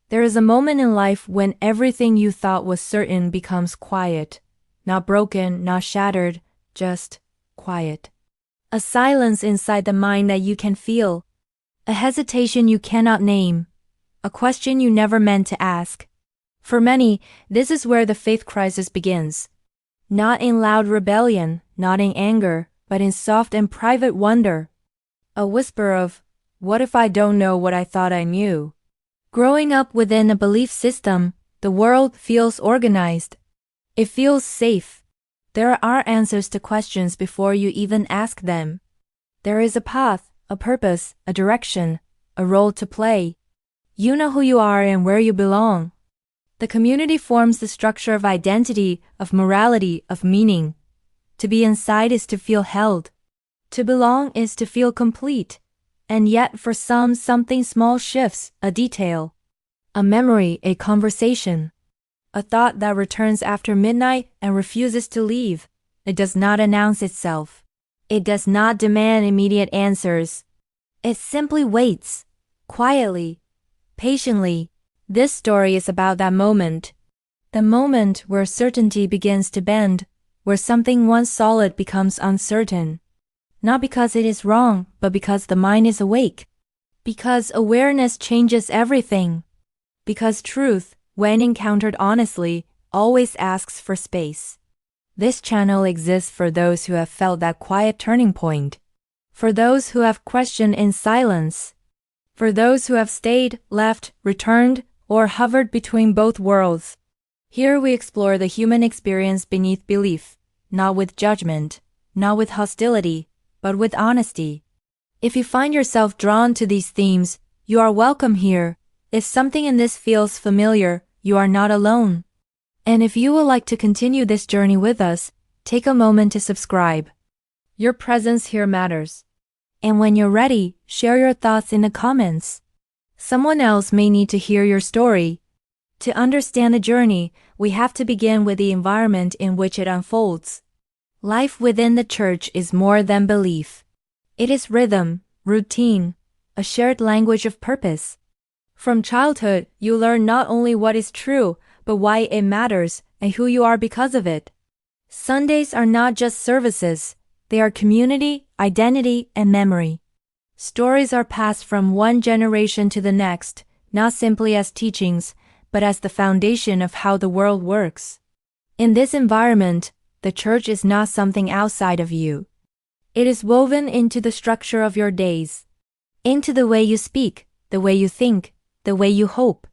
There is a moment in life when everything you thought was certain becomes quiet. Not broken, not shattered, just quiet. A silence inside the mind that you can feel. A hesitation you cannot name. A question you never meant to ask. For many, this is where the faith crisis begins. Not in loud rebellion, not in anger, but in soft and private wonder. A whisper of, what if I don't know what I thought I knew? Growing up within a belief system, the world feels organized. It feels safe. There are answers to questions before you even ask them. There is a path, a purpose, a direction, a role to play. You know who you are and where you belong. The community forms the structure of identity, of morality, of meaning. To be inside is to feel held. To belong is to feel complete. And yet for some, something small shifts, a detail. A memory, a conversation. A thought that returns after midnight and refuses to leave. It does not announce itself. It does not demand immediate answers. It simply waits. Quietly. Patiently. This story is about that moment. The moment where certainty begins to bend, where something once solid becomes uncertain. Not because it is wrong, but because the mind is awake. Because awareness changes everything. Because truth, when encountered honestly, always asks for space. This channel exists for those who have felt that quiet turning point. For those who have questioned in silence. For those who have stayed, left, returned, or hovered between both worlds. Here we explore the human experience beneath belief, not with judgment, not with hostility, but with honesty. If you find yourself drawn to these themes, you are welcome here. If something in this feels familiar, you are not alone. And if you would like to continue this journey with us, take a moment to subscribe. Your presence here matters. And when you're ready, share your thoughts in the comments. Someone else may need to hear your story. To understand the journey, we have to begin with the environment in which it unfolds. Life within the church is more than belief. It is rhythm, routine, a shared language of purpose. From childhood, you learn not only what is true, but why it matters and who you are because of it. Sundays are not just services, they are community, identity, and memory. Stories are passed from one generation to the next, not simply as teachings, but as the foundation of how the world works. In this environment, the church is not something outside of you. It is woven into the structure of your days, into the way you speak, the way you think, the way you hope.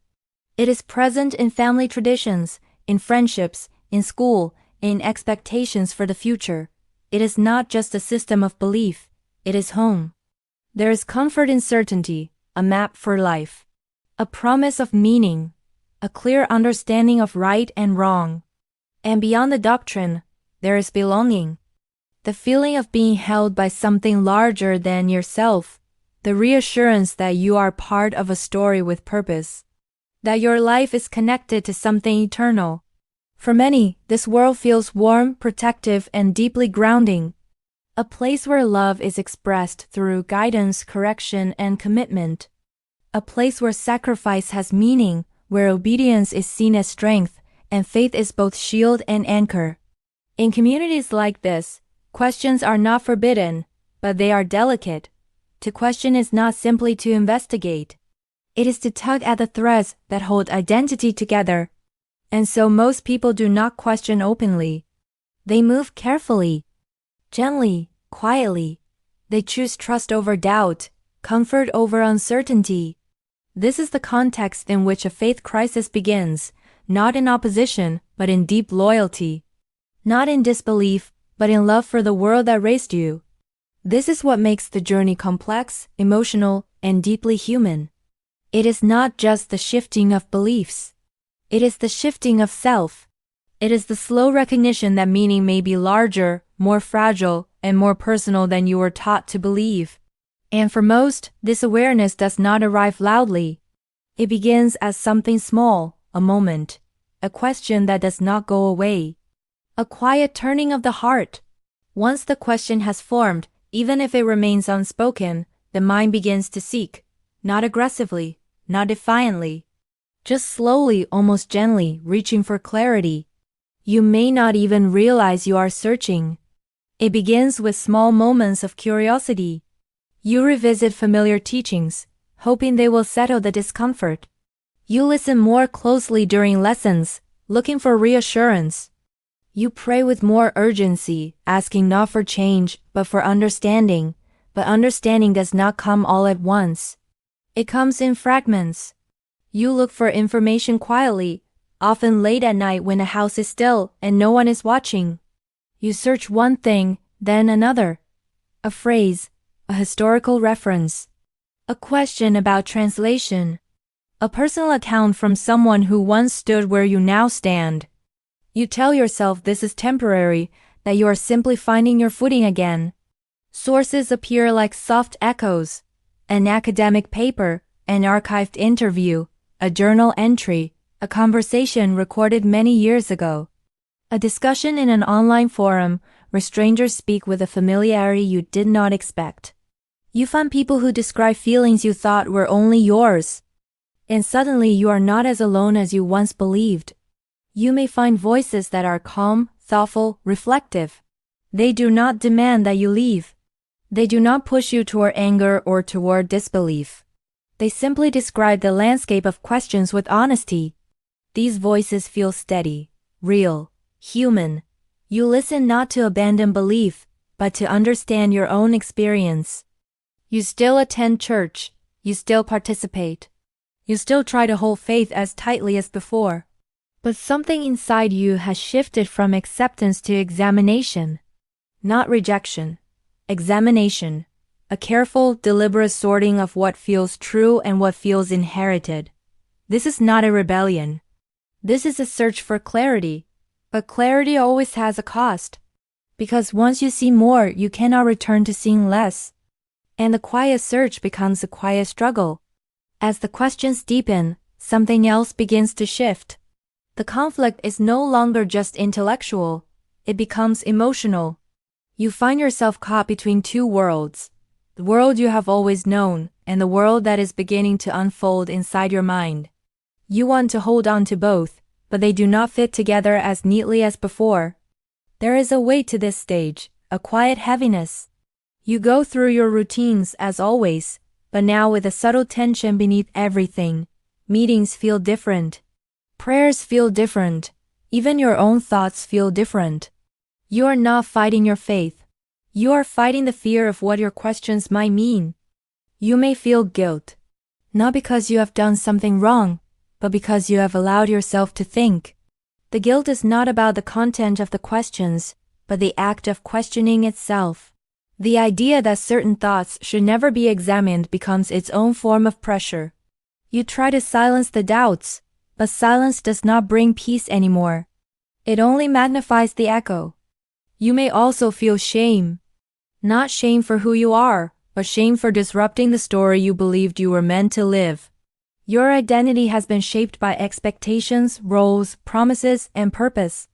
It is present in family traditions, in friendships, in school, in expectations for the future. It is not just a system of belief, it is home. There is comfort in certainty, a map for life, a promise of meaning, a clear understanding of right and wrong. And beyond the doctrine, there is belonging. The feeling of being held by something larger than yourself, the reassurance that you are part of a story with purpose, that your life is connected to something eternal. For many, this world feels warm, protective, and deeply grounding. A place where love is expressed through guidance, correction, and commitment. A place where sacrifice has meaning, where obedience is seen as strength, and faith is both shield and anchor. In communities like this, questions are not forbidden, but they are delicate. To question is not simply to investigate. It is to tug at the threads that hold identity together. And so most people do not question openly. They move carefully, gently, quietly. They choose trust over doubt, comfort over uncertainty. This is the context in which a faith crisis begins, not in opposition, but in deep loyalty. Not in disbelief, but in love for the world that raised you. This is what makes the journey complex, emotional, and deeply human. It is not just the shifting of beliefs. It is the shifting of self. It is the slow recognition that meaning may be larger, more fragile, and more personal than you were taught to believe. And for most, this awareness does not arrive loudly. It begins as something small, a moment, a question that does not go away. A quiet turning of the heart. Once the question has formed, even if it remains unspoken, the mind begins to seek, not aggressively, not defiantly, just slowly, almost gently, reaching for clarity. You may not even realize you are searching. It begins with small moments of curiosity. You revisit familiar teachings, hoping they will settle the discomfort. You listen more closely during lessons, looking for reassurance. You pray with more urgency, asking not for change, but for understanding. But understanding does not come all at once. It comes in fragments. You look for information quietly, often late at night when the house is still and no one is watching. You search one thing, then another. A phrase, a historical reference, a question about translation, a personal account from someone who once stood where you now stand. You tell yourself this is temporary, that you are simply finding your footing again. Sources appear like soft echoes. An academic paper, an archived interview, a journal entry, a conversation recorded many years ago. A discussion in an online forum where strangers speak with a familiarity you did not expect. You find people who describe feelings you thought were only yours. And suddenly you are not as alone as you once believed. You may find voices that are calm, thoughtful, reflective. They do not demand that you leave. They do not push you toward anger or toward disbelief. They simply describe the landscape of questions with honesty. These voices feel steady, real, human. You listen not to abandon belief, but to understand your own experience. You still attend church. You still participate. You still try to hold faith as tightly as before. But something inside you has shifted from acceptance to examination. Not rejection. Examination. A careful, deliberate sorting of what feels true and what feels inherited. This is not a rebellion. This is a search for clarity. But clarity always has a cost. Because once you see more, you cannot return to seeing less. And the quiet search becomes a quiet struggle. As the questions deepen, something else begins to shift. The conflict is no longer just intellectual. It becomes emotional. You find yourself caught between two worlds. The world you have always known, and the world that is beginning to unfold inside your mind. You want to hold on to both, but they do not fit together as neatly as before. There is a weight to this stage, a quiet heaviness. You go through your routines as always, but now with a subtle tension beneath everything. Meetings feel different. Prayers feel different. Even your own thoughts feel different. You are not fighting your faith. You are fighting the fear of what your questions might mean. You may feel guilt, not because you have done something wrong, but because you have allowed yourself to think. The guilt is not about the content of the questions, but the act of questioning itself. The idea that certain thoughts should never be examined becomes its own form of pressure. You try to silence the doubts, but silence does not bring peace anymore. It only magnifies the echo. You may also feel shame. Not shame for who you are, but shame for disrupting the story you believed you were meant to live. Your identity has been shaped by expectations, roles, promises, and purpose.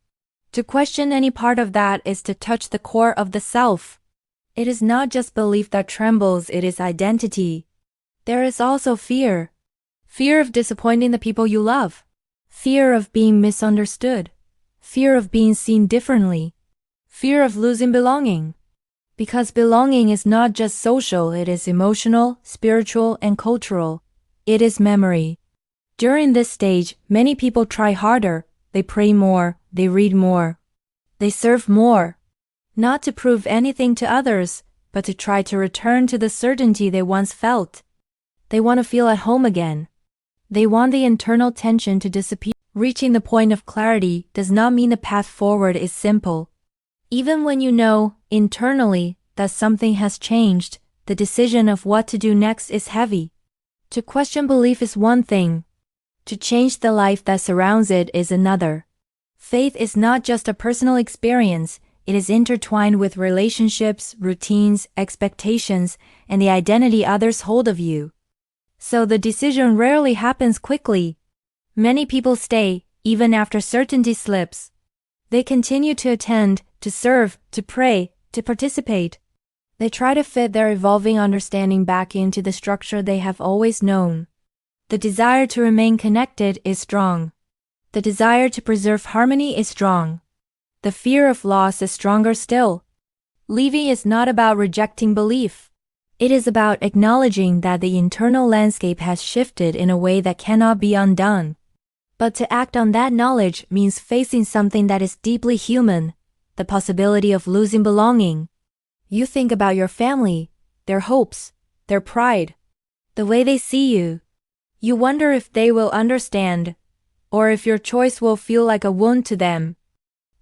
To question any part of that is to touch the core of the self. It is not just belief that trembles, it is identity. There is also fear. Fear of disappointing the people you love. Fear of being misunderstood. Fear of being seen differently. Fear of losing belonging. Because belonging is not just social, it is emotional, spiritual, and cultural. It is memory. During this stage, many people try harder, they pray more, they read more. They serve more. Not to prove anything to others, but to try to return to the certainty they once felt. They want to feel at home again. They want the internal tension to disappear. Reaching the point of clarity does not mean the path forward is simple. Even when you know, internally, that something has changed, the decision of what to do next is heavy. To question belief is one thing. To change the life that surrounds it is another. Faith is not just a personal experience, it is intertwined with relationships, routines, expectations, and the identity others hold of you. So the decision rarely happens quickly. Many people stay, even after certainty slips. They continue to attend, to serve, to pray, to participate. They try to fit their evolving understanding back into the structure they have always known. The desire to remain connected is strong. The desire to preserve harmony is strong. The fear of loss is stronger still. Leaving is not about rejecting belief. It is about acknowledging that the internal landscape has shifted in a way that cannot be undone. But to act on that knowledge means facing something that is deeply human, the possibility of losing belonging. You think about your family, their hopes, their pride, the way they see you. You wonder if they will understand, or if your choice will feel like a wound to them.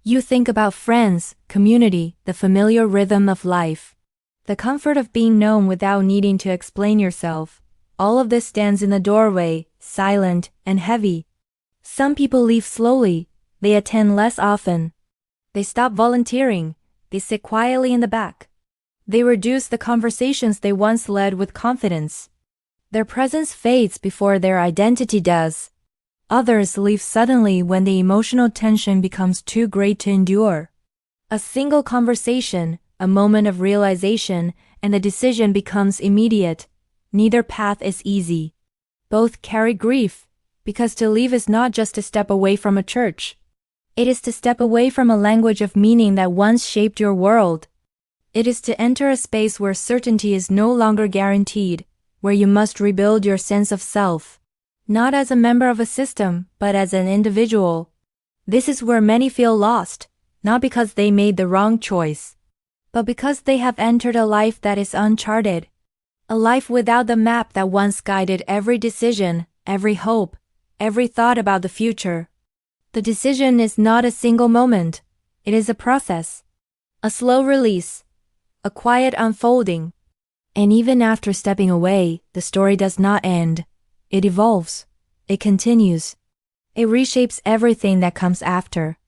You think about friends, community, the familiar rhythm of life, the comfort of being known without needing to explain yourself. All of this stands in the doorway, silent and heavy. Some people leave slowly, they attend less often. They stop volunteering, they sit quietly in the back. They reduce the conversations they once led with confidence. Their presence fades before their identity does. Others leave suddenly when the emotional tension becomes too great to endure. A single conversation, a moment of realization, and the decision becomes immediate. Neither path is easy. Both carry grief, because to leave is not just to step away from a church. It is to step away from a language of meaning that once shaped your world. It is to enter a space where certainty is no longer guaranteed, where you must rebuild your sense of self. Not as a member of a system, but as an individual. This is where many feel lost, not because they made the wrong choice, but because they have entered a life that is uncharted. A life without the map that once guided every decision, every hope, every thought about the future. The decision is not a single moment. It is a process. A slow release. A quiet unfolding. And even after stepping away, the story does not end. It evolves. It continues. It reshapes everything that comes after.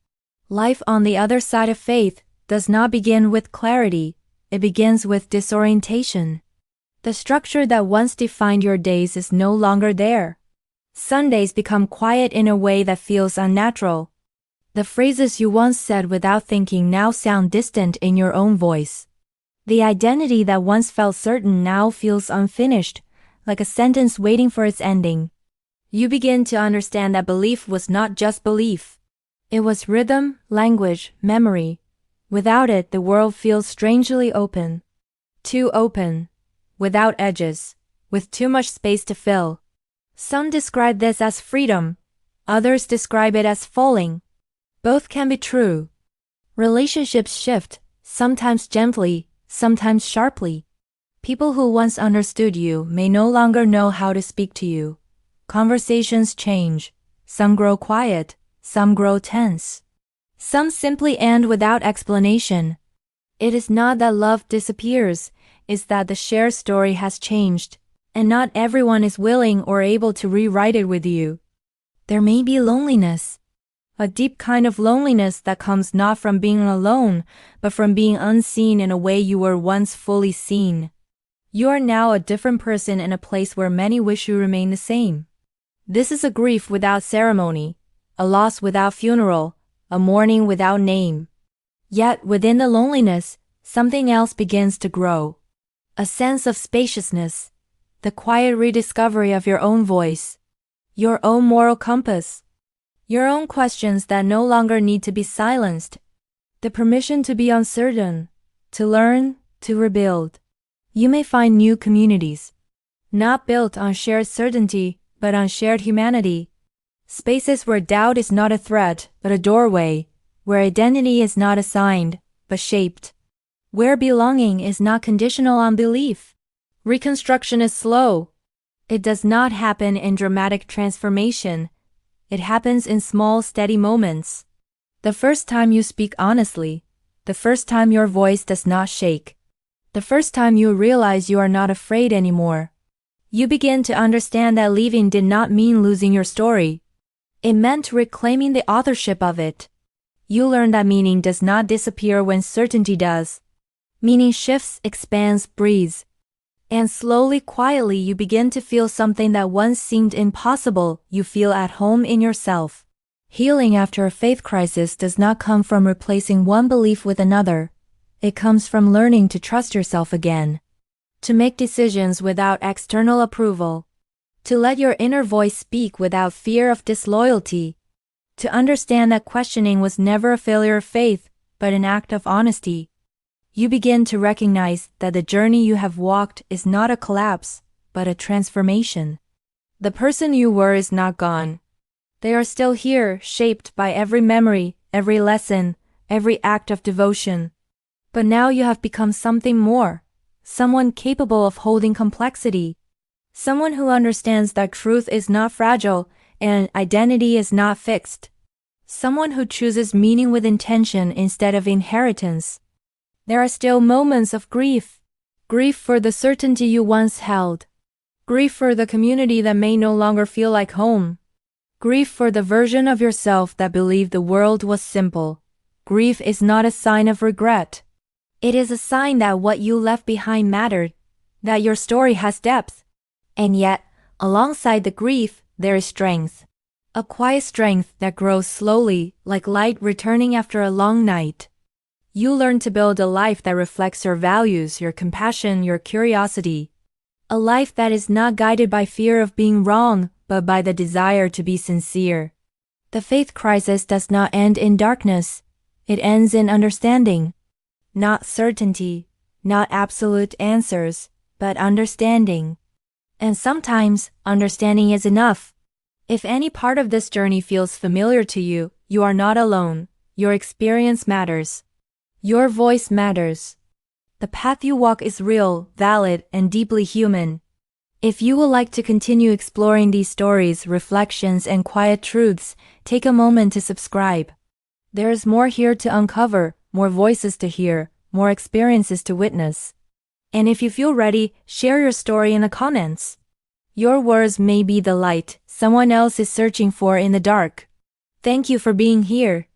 Life on the other side of faith does not begin with clarity. It begins with disorientation. The structure that once defined your days is no longer there. Sundays become quiet in a way that feels unnatural. The phrases you once said without thinking now sound distant in your own voice. The identity that once felt certain now feels unfinished, like a sentence waiting for its ending. You begin to understand that belief was not just belief. It was rhythm, language, memory. Without it, the world feels strangely open. Too open. Without edges. With too much space to fill. Some describe this as freedom. Others describe it as falling. Both can be true. Relationships shift, sometimes gently, sometimes sharply. People who once understood you may no longer know how to speak to you. Conversations change. Some grow quiet, some grow tense. Some simply end without explanation. It is not that love disappears, it's that the shared story has changed, and not everyone is willing or able to rewrite it with you. There may be loneliness. A deep kind of loneliness that comes not from being alone, but from being unseen in a way you were once fully seen. You are now a different person in a place where many wish you remain the same. This is a grief without ceremony, a loss without funeral, a mourning without name. Yet within the loneliness, something else begins to grow. A sense of spaciousness, the quiet rediscovery of your own voice, your own moral compass, your own questions that no longer need to be silenced, the permission to be uncertain, to learn, to rebuild. You may find new communities, not built on shared certainty, but on shared humanity. Spaces where doubt is not a threat, but a doorway, where identity is not assigned, but shaped, where belonging is not conditional on belief. Reconstruction is slow. It does not happen in dramatic transformation. It happens in small, steady moments. The first time you speak honestly, the first time your voice does not shake, the first time you realize you are not afraid anymore. You begin to understand that leaving did not mean losing your story. It meant reclaiming the authorship of it. You learn that meaning does not disappear when certainty does. Meaning shifts, expands, breathes. And slowly, quietly, you begin to feel something that once seemed impossible. You feel at home in yourself. Healing after a faith crisis does not come from replacing one belief with another. It comes from learning to trust yourself again. To make decisions without external approval. To let your inner voice speak without fear of disloyalty. To understand that questioning was never a failure of faith, but an act of honesty. You begin to recognize that the journey you have walked is not a collapse, but a transformation. The person you were is not gone. They are still here, shaped by every memory, every lesson, every act of devotion. But now you have become something more, someone capable of holding complexity. Someone who understands that truth is not fragile and identity is not fixed. Someone who chooses meaning with intention instead of inheritance. There are still moments of grief. Grief for the certainty you once held. Grief for the community that may no longer feel like home. Grief for the version of yourself that believed the world was simple. Grief is not a sign of regret. It is a sign that what you left behind mattered, that your story has depth. And yet, alongside the grief, there is strength. A quiet strength that grows slowly, like light returning after a long night. You learn to build a life that reflects your values, your compassion, your curiosity. A life that is not guided by fear of being wrong, but by the desire to be sincere. The faith crisis does not end in darkness. It ends in understanding. Not certainty, not absolute answers, but understanding. And sometimes, understanding is enough. If any part of this journey feels familiar to you, you are not alone. Your experience matters. Your voice matters. The path you walk is real, valid, and deeply human. If you would like to continue exploring these stories, reflections, and quiet truths, take a moment to subscribe. There is more here to uncover, more voices to hear, more experiences to witness. And if you feel ready, share your story in the comments. Your words may be the light someone else is searching for in the dark. Thank you for being here.